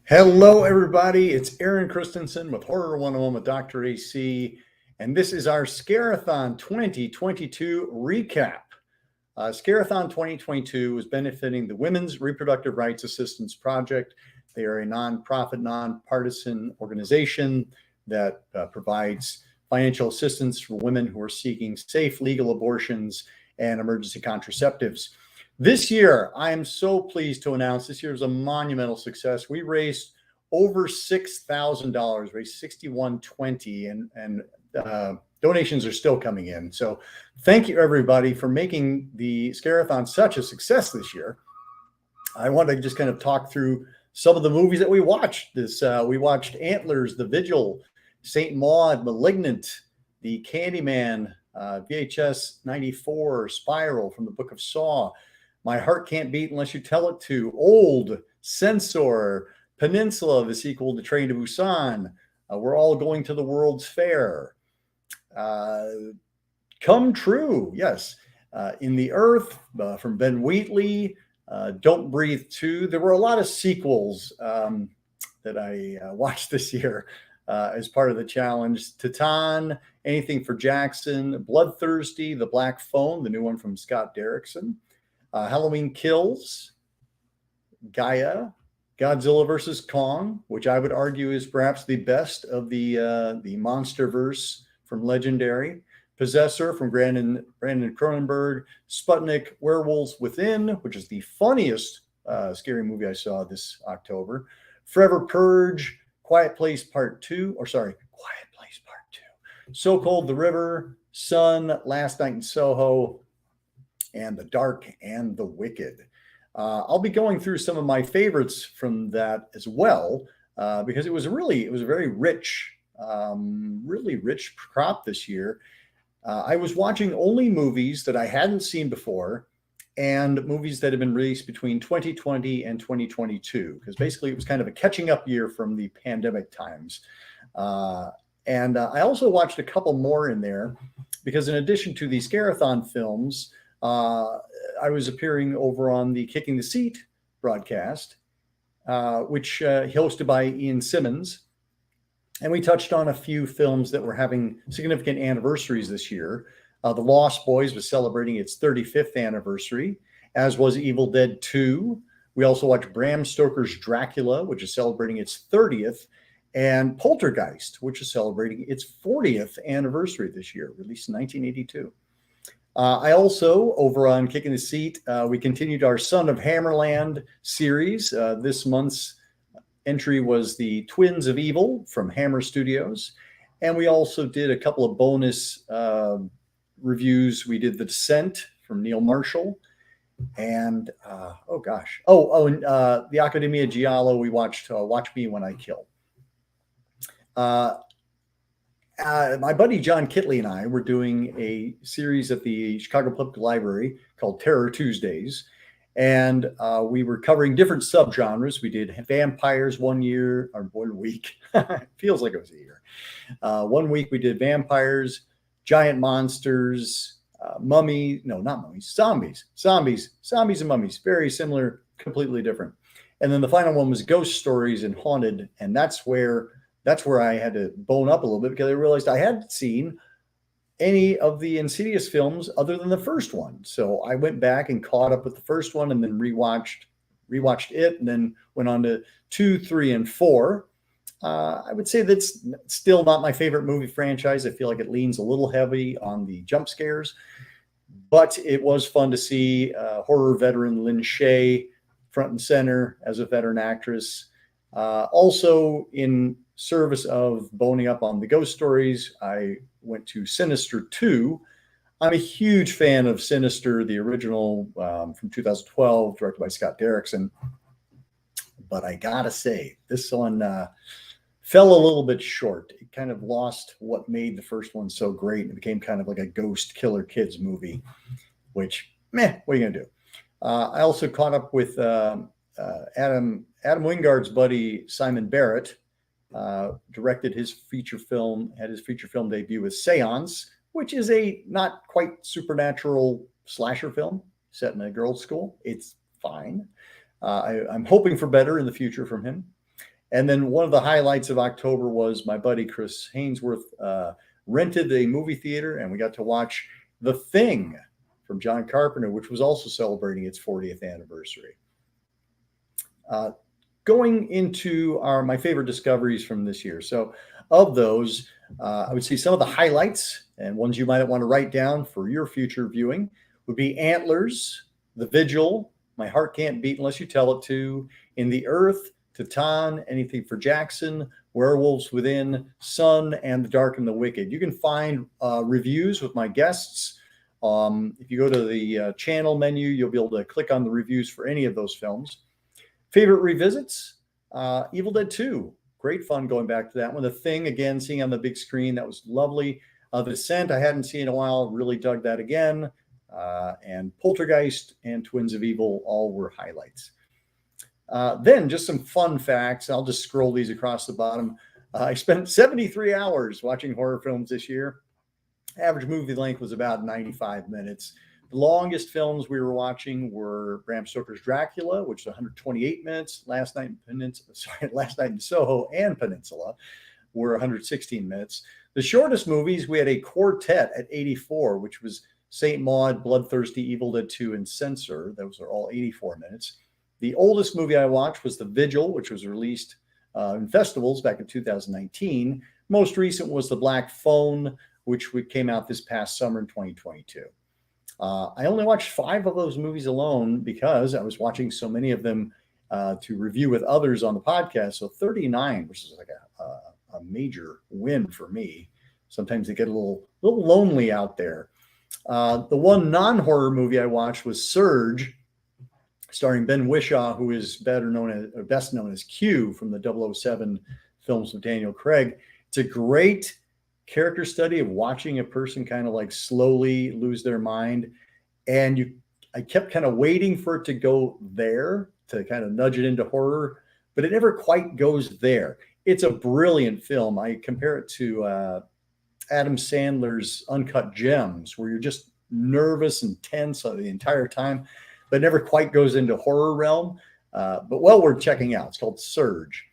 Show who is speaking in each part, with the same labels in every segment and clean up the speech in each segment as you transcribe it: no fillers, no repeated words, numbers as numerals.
Speaker 1: Hello, everybody. It's Aaron Christensen with Horror 101 with Dr. AC, and this is our Scare-A-Thon 2022 recap. Scare-A-Thon 2022 is benefiting the Women's Reproductive Rights Assistance Project. They are a nonprofit, nonpartisan organization that provides financial assistance for women who are seeking safe legal abortions and emergency contraceptives. This year, I am so pleased to announce this year is a monumental success. We raised over $6,000, raised 6120, and donations are still coming in. So thank you, everybody, for making the Scare-A-Thon such a success this year. I want to just kind of talk through some of the movies that we watched. We watched Antlers, The Vigil, Saint Maud, Malignant, The Candyman, VHS 94, Spiral from the Book of Saw, My Heart Can't Beat Unless You Tell It To, Old, Censor, Peninsula, the sequel to Train to Busan, We're All Going to the World's Fair, Come True, yes, In the Earth from Ben Wheatley, Don't Breathe 2. There were a lot of sequels that I watched this year as part of the challenge. Titan, Anything for Jackson, Bloodthirsty, The Black Phone, the new one from Scott Derrickson, Halloween Kills, Gaia, Godzilla vs. Kong, which I would argue is perhaps the best of the MonsterVerse from Legendary, Possessor from Brandon Cronenberg, Sputnik, Werewolves Within, which is the funniest scary movie I saw this October, Forever Purge, Quiet Place Part 2, So Cold, The River, Sun, Last Night in Soho, and The Dark and the Wicked. I'll be going through some of my favorites from that as well, because it was a very rich, really rich crop this year. I was watching only movies that I hadn't seen before and movies that have been released between 2020 and 2022, because basically it was kind of a catching up year from the pandemic times. And I also watched a couple more in there because in addition to the Scare-A-Thon films, I was appearing over on the Kicking the Seat broadcast, which hosted by Ian Simmons. And we touched on a few films that were having significant anniversaries this year. The Lost Boys was celebrating its 35th anniversary, as was Evil Dead 2. We also watched Bram Stoker's Dracula, which is celebrating its 30th, and Poltergeist, which is celebrating its 40th anniversary this year, released in 1982. I also, over on Kicking the Seat, we continued our Son of Hammerland series. This month's entry was the Twins of Evil from Hammer Studios. And we also did a couple of bonus reviews. We did The Descent from Neil Marshall. And, the Accademia Giallo, we watched Watch Me When I Kill. My buddy John Kitley and I were doing a series at the Chicago Public Library called Terror Tuesdays, and we were covering different subgenres. We did vampires one week. It feels like it was a year. 1 week we did vampires, giant monsters, zombies and mummies. Very similar, completely different. And then the final one was ghost stories and haunted, and that's where I had to bone up a little bit because I realized I hadn't seen any of the Insidious films other than the first one. So I went back and caught up with the first one and then rewatched it, and then went on to 2, 3, and 4. I would say that's still not my favorite movie franchise. I feel like it leans a little heavy on the jump scares, but it was fun to see horror veteran Lynn Shay front and center as a veteran actress. Also in service of boning up on the ghost stories, I went to Sinister 2. I'm a huge fan of Sinister, the original from 2012, directed by Scott Derrickson. But I gotta say, this one fell a little bit short. It kind of lost what made the first one so great. It became kind of like a ghost killer kids movie, which, what are you gonna do? I also caught up with Adam Wingard's buddy Simon Barrett. Directed his feature film, had his feature film debut with Seance, which is a not quite supernatural slasher film set in a girls' school. It's fine. I'm hoping for better in the future from him. And then one of the highlights of October was my buddy Chris Hainsworth rented a movie theater, and we got to watch The Thing from John Carpenter, which was also celebrating its 40th anniversary. Going into my favorite discoveries from this year. So of those, I would say some of the highlights and ones you might want to write down for your future viewing would be Antlers, The Vigil, My Heart Can't Beat Unless You Tell It to, In the Earth, Teton, Anything for Jackson, Werewolves Within, Sun, and The Dark and the Wicked. You can find reviews with my guests. If you go to the channel menu, you'll be able to click on the reviews for any of those films. Favorite revisits, Evil Dead 2. Great fun going back to that one. The Thing, again, seeing on the big screen, that was lovely. The Descent, I hadn't seen in a while, really dug that again. And Poltergeist and Twins of Evil all were highlights. Then just some fun facts. I'll just scroll these across the bottom. I spent 73 hours watching horror films this year. Average movie length was about 95 minutes. The longest films we were watching were Bram Stoker's Dracula, which is 128 minutes. Last Night in Soho and Peninsula were 116 minutes. The shortest movies, we had a quartet at 84, which was Saint Maud, Bloodthirsty, Evil Dead 2, and Censor. Those are all 84 minutes. The oldest movie I watched was The Vigil, which was released in festivals back in 2019. Most recent was The Black Phone, which came out this past summer in 2022. I only watched 5 of those movies alone because I was watching so many of them to review with others on the podcast. So 39, which is like a major win for me. Sometimes they get a little lonely out there. The one non-horror movie I watched was Surge, starring Ben Whishaw, who is best known as Q from the 007 films with Daniel Craig. It's a great character study of watching a person kind of like slowly lose their mind. And I kept kind of waiting for it to go there to kind of nudge it into horror, but it never quite goes there. It's a brilliant film. I compare it to Adam Sandler's Uncut Gems, where you're just nervous and tense the entire time, but never quite goes into horror realm. But well worth checking out. It's called Surge.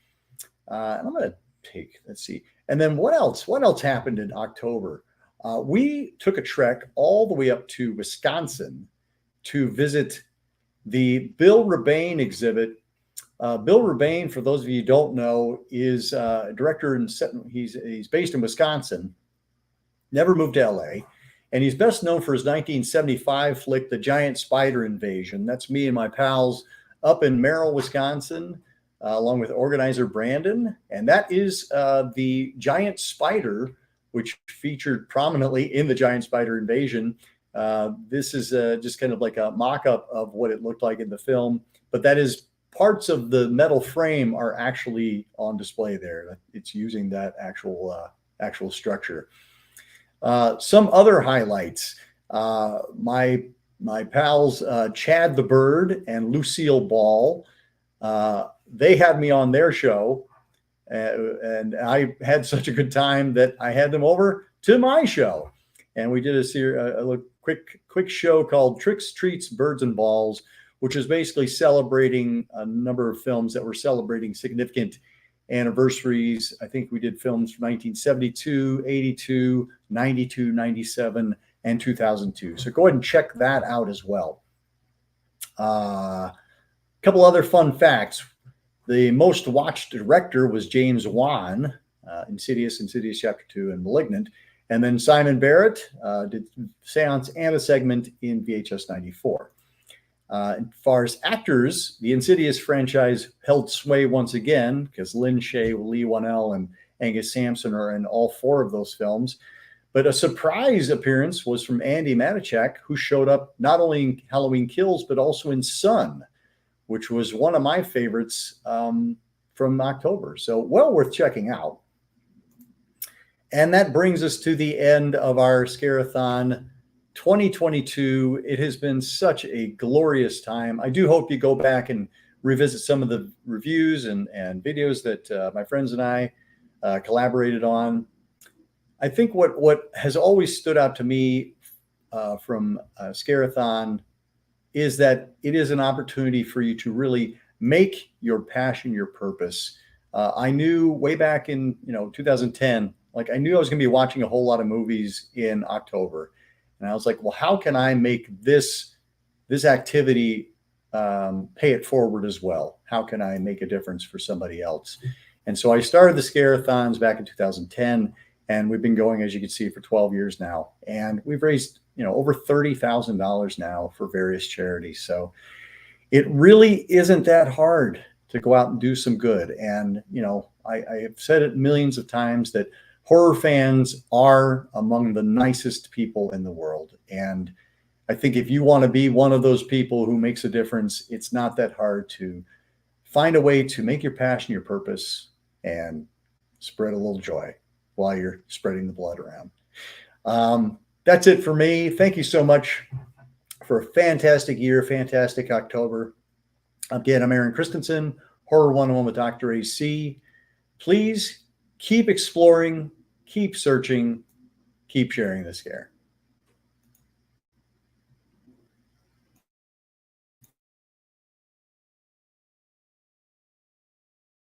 Speaker 1: And I'm going to let's see. And then what else? What else happened in October? We took a trek all the way up to Wisconsin to visit the Bill Rebane exhibit. Bill Rebane, for those of you who don't know, is a director and he's based in Wisconsin, never moved to LA, and he's best known for his 1975 flick, The Giant Spider Invasion. That's me and my pals up in Merrill, Wisconsin, along with organizer Brandon. And that is the giant spider, which featured prominently in The Giant Spider Invasion. This is just kind of like a mock-up of what it looked like in the film, but that is parts of the metal frame are actually on display there. It's using that actual structure. Some other highlights. My pals Chad the Bird and Lucille Ball, they had me on their show, and I had such a good time that I had them over to my show, and we did a quick show called Tricks, Treats, Birds, and Balls, which is basically celebrating a number of films that were celebrating significant anniversaries. I think we did films from 1972, 82, 92, 97, and 2002. So go ahead and check that out as well. A couple other fun facts. The most watched director was James Wan, Insidious Chapter 2, and Malignant. And then Simon Barrett did Seance and a segment in VHS 94. As far as actors, the Insidious franchise held sway once again because Lynn Shay, Lee Whannell, and Angus Sampson are in all 4 of those films. But a surprise appearance was from Andy Matichak, who showed up not only in Halloween Kills, but also in Sun, which was one of my favorites from October. So well worth checking out. And that brings us to the end of our Scare-A-Thon 2022. It has been such a glorious time. I do hope you go back and revisit some of the reviews and videos that my friends and I collaborated on. I think what has always stood out to me from Scare-A-Thon is that it is an opportunity for you to really make your passion your purpose. I knew way back in 2010, like I knew I was going to be watching a whole lot of movies in October, and I was like, well, how can I make this activity pay it forward as well? How can I make a difference for somebody else? And so I started the Scare-A-Thons back in 2010, and we've been going, as you can see, for 12 years now, and we've raised over $30,000 now for various charities. So it really isn't that hard to go out and do some good. And I have said it millions of times that horror fans are among the nicest people in the world. And I think if you want to be one of those people who makes a difference, it's not that hard to find a way to make your passion your purpose and spread a little joy while you're spreading the blood around. That's it for me. Thank you so much for a fantastic year, fantastic October. Again, I'm Aaron Christensen, Horror 101 with Dr. AC. Please keep exploring, keep searching, keep sharing the scare.